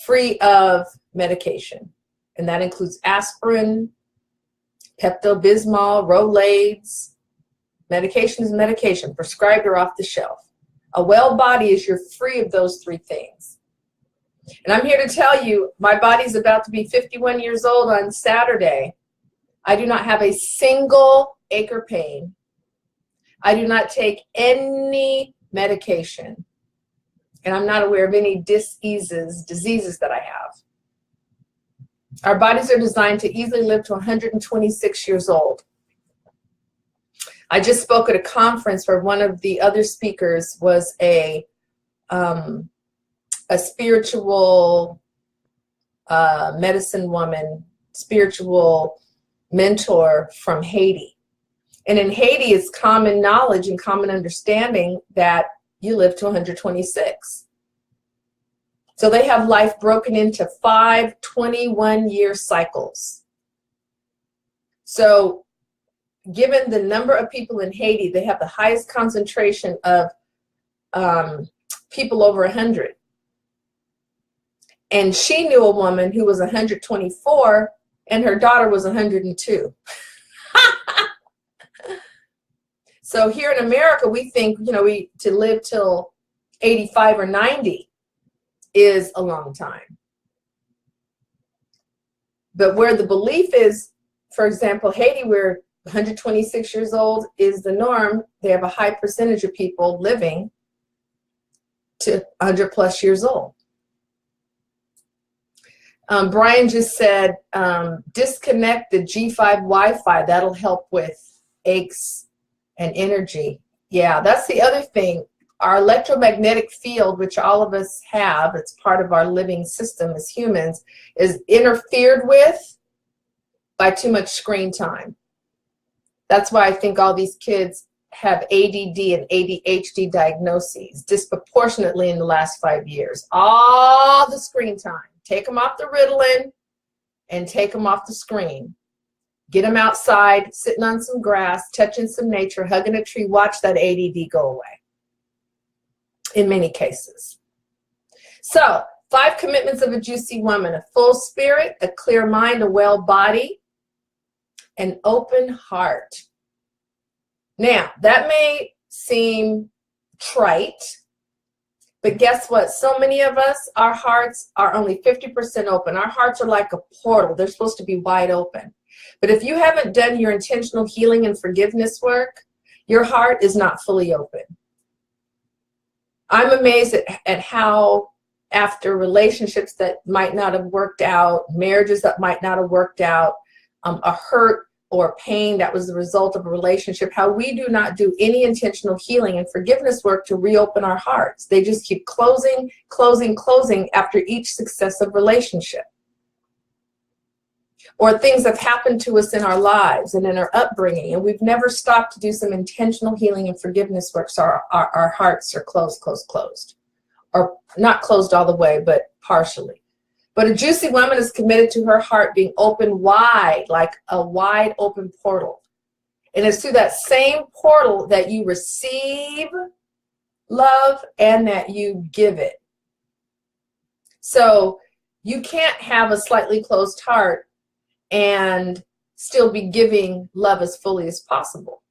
free of medication. And that includes aspirin, Pepto-Bismol, Rolaids. Medication is medication, prescribed or off the shelf. A well body is you're free of those three things. And I'm here to tell you, my body's about to be 51 years old on Saturday. I do not have a single ache or pain. I do not take any medication. And I'm not aware of any diseases that I have. Our bodies are designed to easily live to 126 years old. I just spoke at a conference where one of the other speakers was a spiritual medicine woman, spiritual mentor from Haiti. And in Haiti, it's common knowledge and common understanding that you live to 126. So they have life broken into 5 21-year cycles. So given the number of people in Haiti, they have the highest concentration of people over 100. And she knew a woman who was 124 and her daughter was 102. So here in America, we think, to live till 85 or 90 is a long time. But where the belief is, for example, Haiti, where 126 years old is the norm, they have a high percentage of people living to 100 plus years old. Brian just said, disconnect the G5 Wi-Fi. That'll help with aches and energy. Yeah, that's the other thing. Our electromagnetic field, which all of us have, it's part of our living system as humans, is interfered with by too much screen time. That's why I think all these kids have ADD and ADHD diagnoses disproportionately in the last 5 years. All the screen time. Take them off the Ritalin and take them off the screen. Get them outside, sitting on some grass, touching some nature, hugging a tree, watch that ADD go away. In many cases. So, 5 commitments of a juicy woman: a full spirit, a clear mind, a well body, an open heart. Now, that may seem trite, but guess what? So many of us, our hearts are only 50% open. Our hearts are like a portal. They're supposed to be wide open. But if you haven't done your intentional healing and forgiveness work, your heart is not fully open. I'm amazed at how, after relationships that might not have worked out, marriages that might not have worked out, a hurt or pain that was the result of a relationship, how we do not do any intentional healing and forgiveness work to reopen our hearts. They just keep closing, closing, closing after each successive relationship. Or things have happened to us in our lives and in our upbringing, and we've never stopped to do some intentional healing and forgiveness work, so our hearts are closed. Or not closed all the way, but partially. But a juicy woman is committed to her heart being open wide, like a wide open portal. And it's through that same portal that you receive love and that you give it. So You can't have a slightly closed heart and still be giving love as fully as possible.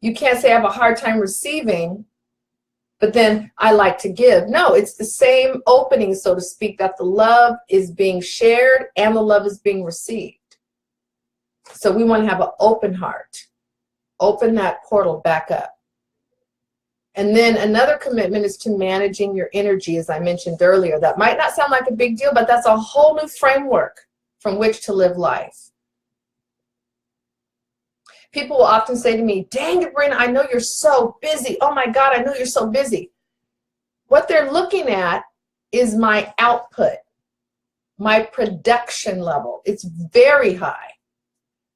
You can't say I have a hard time receiving, but then I like to give. No, it's the same opening, so to speak, that the love is being shared and the love is being received. So we want to have an open heart. Open that portal back up. And then another commitment is to managing your energy, as I mentioned earlier. That might not sound like a big deal, but that's a whole new framework from which to live life. People will often say to me, dang, Sabrina, I know you're so busy. Oh my God, I know you're so busy. What they're looking at is my output, my production level. It's very high.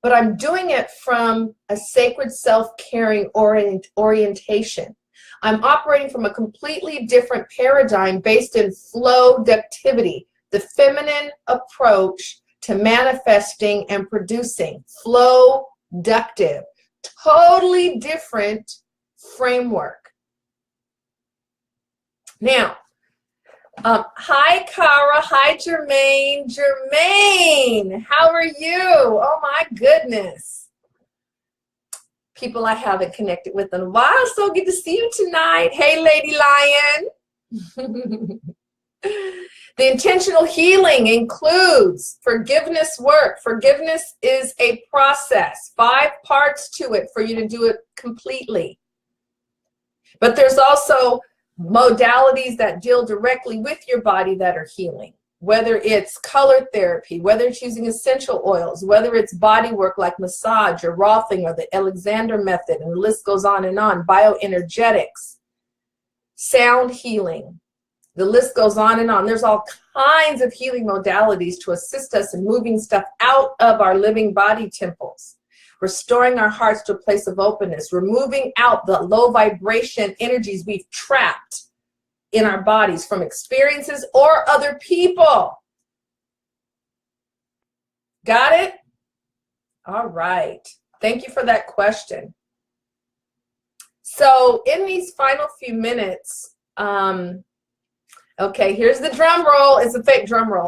But I'm doing it from a sacred self-caring orientation. I'm operating from a completely different paradigm based in flow-ductivity, the feminine approach to manifesting and producing. Flow-ductive, totally different framework. Now, hi, Cara. Hi, Jermaine. Jermaine, how are you? Oh, my goodness. People I haven't connected with in a while, so good to see you tonight. Hey, Lady Lion. The intentional healing includes forgiveness work. Forgiveness is a process, 5 parts to it for you to do it completely. But there's also modalities that deal directly with your body that are healing, whether it's color therapy, whether it's using essential oils, whether it's body work like massage or Rolfing or the Alexander method, and the list goes on, bioenergetics, sound healing, the list goes on and on. There's all kinds of healing modalities to assist us in moving stuff out of our living body temples, restoring our hearts to a place of openness, removing out the low vibration energies we've trapped in our bodies from experiences or other people. Got it? All right. Thank you for that question. So in these final few minutes, okay, here's the drum roll. It's a fake drum roll.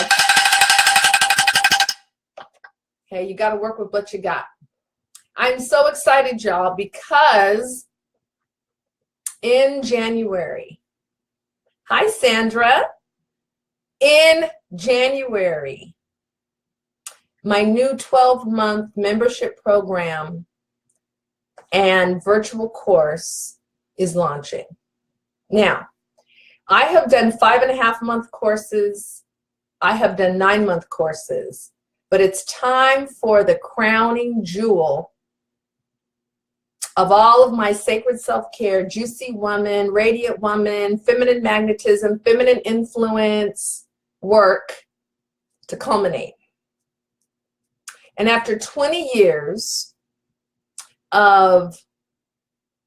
Okay, you got to work with what you got. I'm so excited, y'all, because in January, hi, Sandra. In January, my new 12-month membership program and virtual course is launching. Now, I have done 5.5-month courses. I have done 9-month courses. But it's time for the crowning jewel of all of my sacred self-care, juicy woman, radiant woman, feminine magnetism, feminine influence work to culminate. And after 20 years of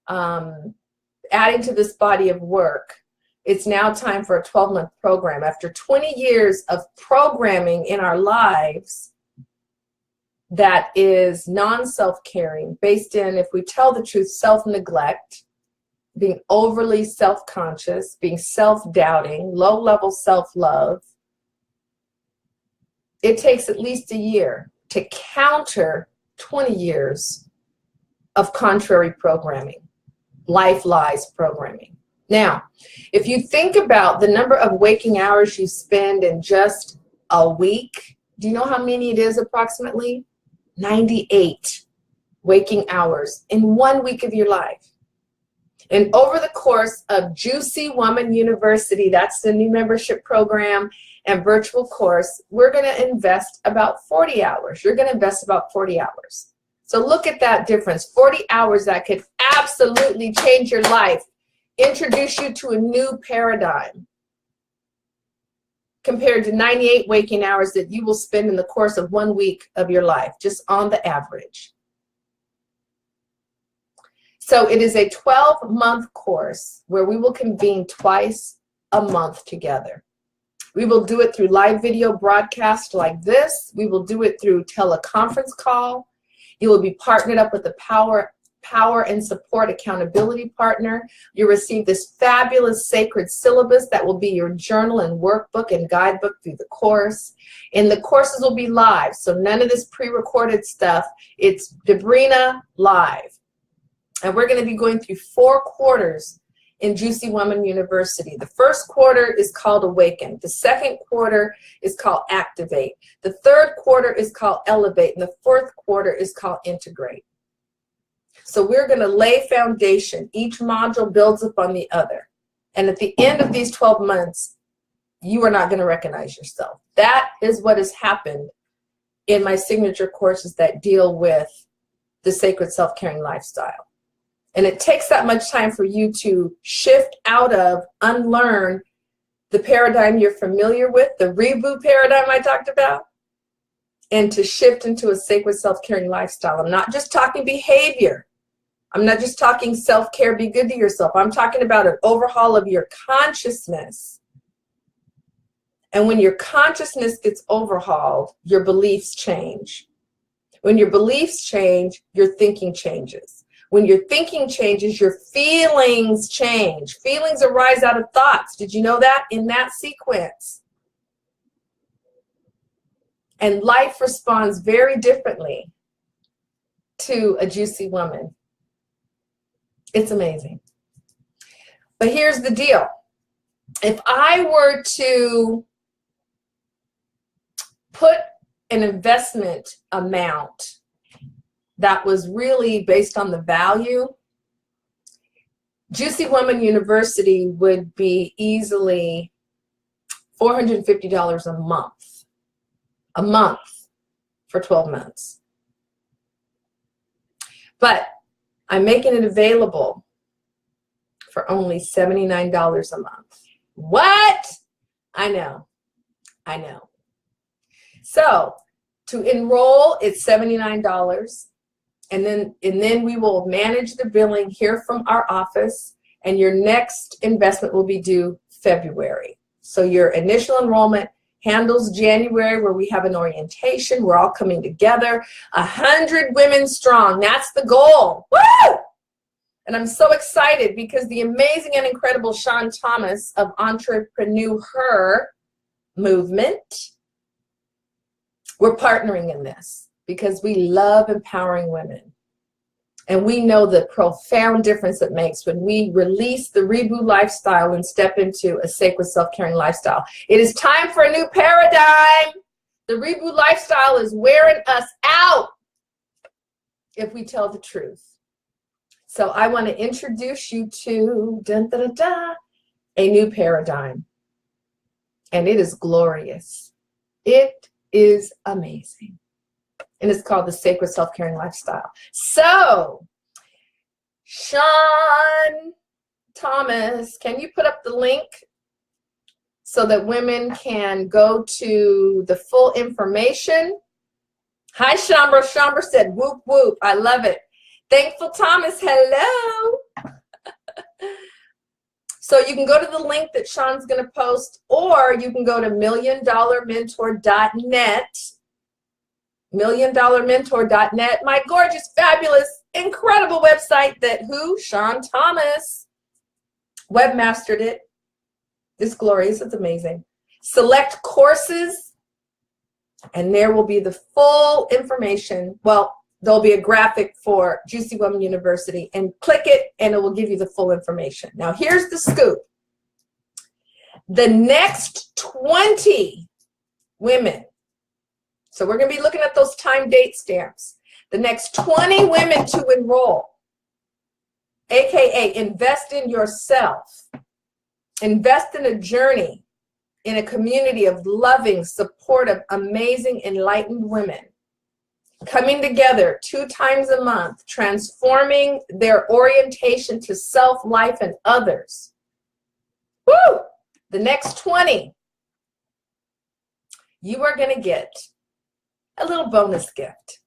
adding to this body of work, it's now time for a 12-month program. After 20 years of programming in our lives that is non-self-caring, based in, if we tell the truth, self-neglect, being overly self-conscious, being self-doubting, low-level self-love, it takes at least a year to counter 20 years of contrary programming, life lies programming. Now, if you think about the number of waking hours you spend in just a week, do you know how many it is approximately? 98 waking hours in 1 week of your life. And over the course of Juicy Woman University, that's the new membership program and virtual course, we're going to invest about 40 hours. You're going to invest about 40 hours. So look at that difference. 40 hours that could absolutely change your life, introduce you to a new paradigm, compared to 98 waking hours that you will spend in the course of 1 week of your life, just on the average. So it is a 12-month course where we will convene twice a month together. We will do it through live video broadcast like this. We will do it through teleconference call. You will be partnered up with the power and support accountability partner. You receive this fabulous sacred syllabus that will be your journal and workbook and guidebook through the course. And the courses will be live, so none of this pre-recorded stuff. It's Debrina live. And we're going to be going through 4 quarters in Juicy Woman University. The first quarter is called Awaken. The second quarter is called Activate. The third quarter is called Elevate. And the fourth quarter is called Integrate. So we're going to lay foundation. Each module builds upon the other. And at the end of these 12 months, you are not going to recognize yourself. That is what has happened in my signature courses that deal with the sacred self-caring lifestyle. And it takes that much time for you to shift out of, unlearn the paradigm you're familiar with, the reboot paradigm I talked about, and to shift into a sacred self-caring lifestyle. I'm not just talking behavior. I'm not just talking self-care, be good to yourself. I'm talking about an overhaul of your consciousness. And when your consciousness gets overhauled, your beliefs change. When your beliefs change, your thinking changes. When your thinking changes, your feelings change. Feelings arise out of thoughts. Did you know that? In that sequence. And life responds very differently to a juicy woman. It's amazing. But here's the deal. If I were to put an investment amount that was really based on the value, Juicy Woman University would be easily $450 a month for 12 months. But I'm making it available for only $79 a month. What? I know. So to enroll, it's $79. And then we will manage the billing here from our office, and your next investment will be due February. So your initial enrollment handles January, where we have an orientation. We're all coming together, 100 women strong. That's the goal. Woo! And I'm so excited because the amazing and incredible Sean Thomas of Entrepreneur Her Movement, we're partnering in this because we love empowering women. And we know the profound difference it makes when we release the reboot lifestyle and step into a sacred self-caring lifestyle. It is time for a new paradigm. The reboot lifestyle is wearing us out if we tell the truth. So I want to introduce you to a new paradigm. And it is glorious. It is amazing. And it's called the Sacred Self-Caring Lifestyle. So, Sean Thomas, can you put up the link so that women can go to the full information? Hi, Shambra. Shambra said, whoop, whoop. I love it. Thankful Thomas, hello. So you can go to the link that Sean's going to post, or you can go to milliondollarmentor.net. milliondollarmentor.net, my gorgeous, fabulous, incredible website that Sean Thomas webmastered it. It's glorious. It's amazing. Select courses, and there will be the full information. Well, there'll be a graphic for Juicy Woman University, and click it, and it will give you the full information. Now, here's the scoop. The next 20 women, so we're going to be looking at those time date stamps. The next 20 women to enroll, AKA invest in yourself. Invest in a journey in a community of loving, supportive, amazing, enlightened women coming together 2 times a month, transforming their orientation to self, life, and others. Woo! The next 20, you are going to get a little bonus gift.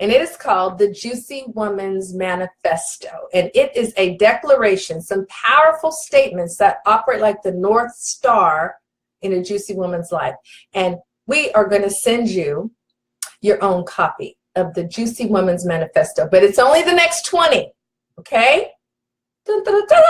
And it is called the Juicy Woman's Manifesto. And it is a declaration, some powerful statements that operate like the North Star in a juicy woman's life. And we are going to send you your own copy. of the Juicy Woman's Manifesto, but it's only the next 20, okay? Dun, dun, dun, dun.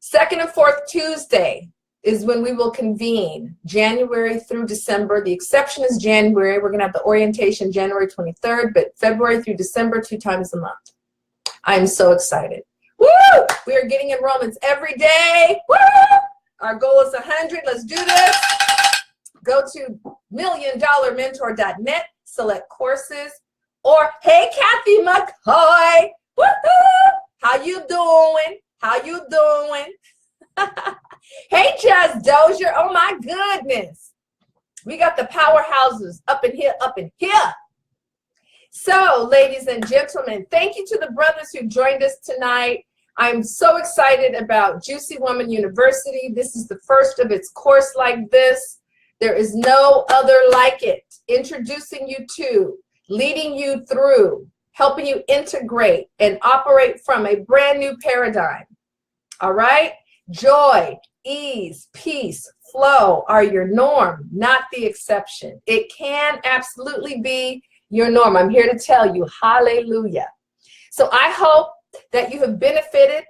Second and fourth Tuesday is when we will convene, January through December. The exception is January. We're going to have the orientation January 23rd, but February through December, 2 times a month. I'm so excited. Woo! We are getting enrollments every day. Woo! Our goal is 100. Let's do this. Go to milliondollarmentor.net, select courses, or hey, Kathy McCoy. Woo-hoo! How you doing? How you doing? Hey, Jazz Dozier. Oh, my goodness. We got the powerhouses up in here, up in here. So, ladies and gentlemen, thank you to the brothers who joined us tonight. I'm so excited about Juicy Woman University. This is the first of its course like this. There is no other like it. Introducing you to, leading you through, helping you integrate and operate from a brand new paradigm. All right? Joy, ease, peace, flow are your norm, not the exception. It can absolutely be your norm. I'm here to tell you, hallelujah. So I hope that you have benefited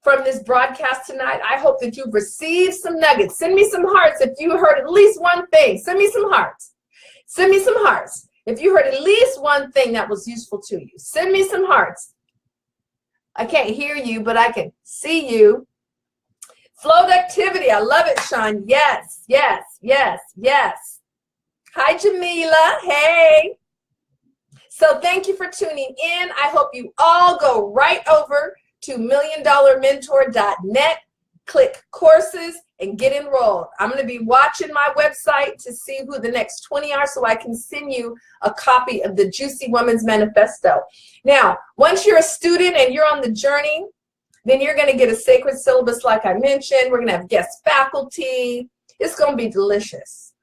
from this broadcast tonight. I hope that you've received some nuggets. Send me some hearts if you heard at least one thing. Send me some hearts. Send me some hearts. If you heard at least one thing that was useful to you, send me some hearts. I can't hear you, but I can see you. Float activity. I love it, Sean. Yes, yes, yes, yes. Hi, Jamila. Hey. So thank you for tuning in. I hope you all go right over to milliondollarmentor.net, click courses, and get enrolled. I'm going to be watching my website to see who the next 20 are so I can send you a copy of the Juicy Woman's Manifesto. Now, once you're a student and you're on the journey, then you're going to get a sacred syllabus like I mentioned. We're going to have guest faculty. It's going to be delicious.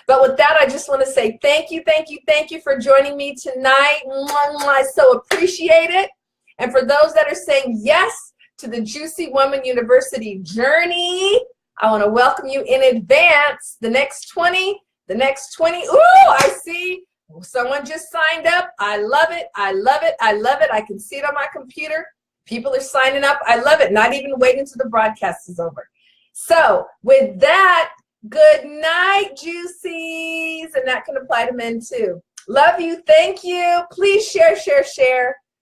But with that, I just want to say thank you, thank you, thank you for joining me tonight. I so appreciate it. And for those that are saying yes to the Juicy Woman University journey, I want to welcome you in advance. The next 20. Ooh, I see someone just signed up. I love it. I love it. I love it. I can see it on my computer. People are signing up. I love it. Not even waiting until the broadcast is over. So with that, good night, Juicies. And that can apply to men too. Love you. Thank you. Please share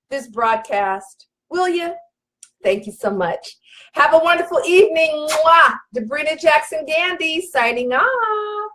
this broadcast. Will you? Thank you so much. Have a wonderful evening. Mwah. Debrina Jackson Gandy signing off.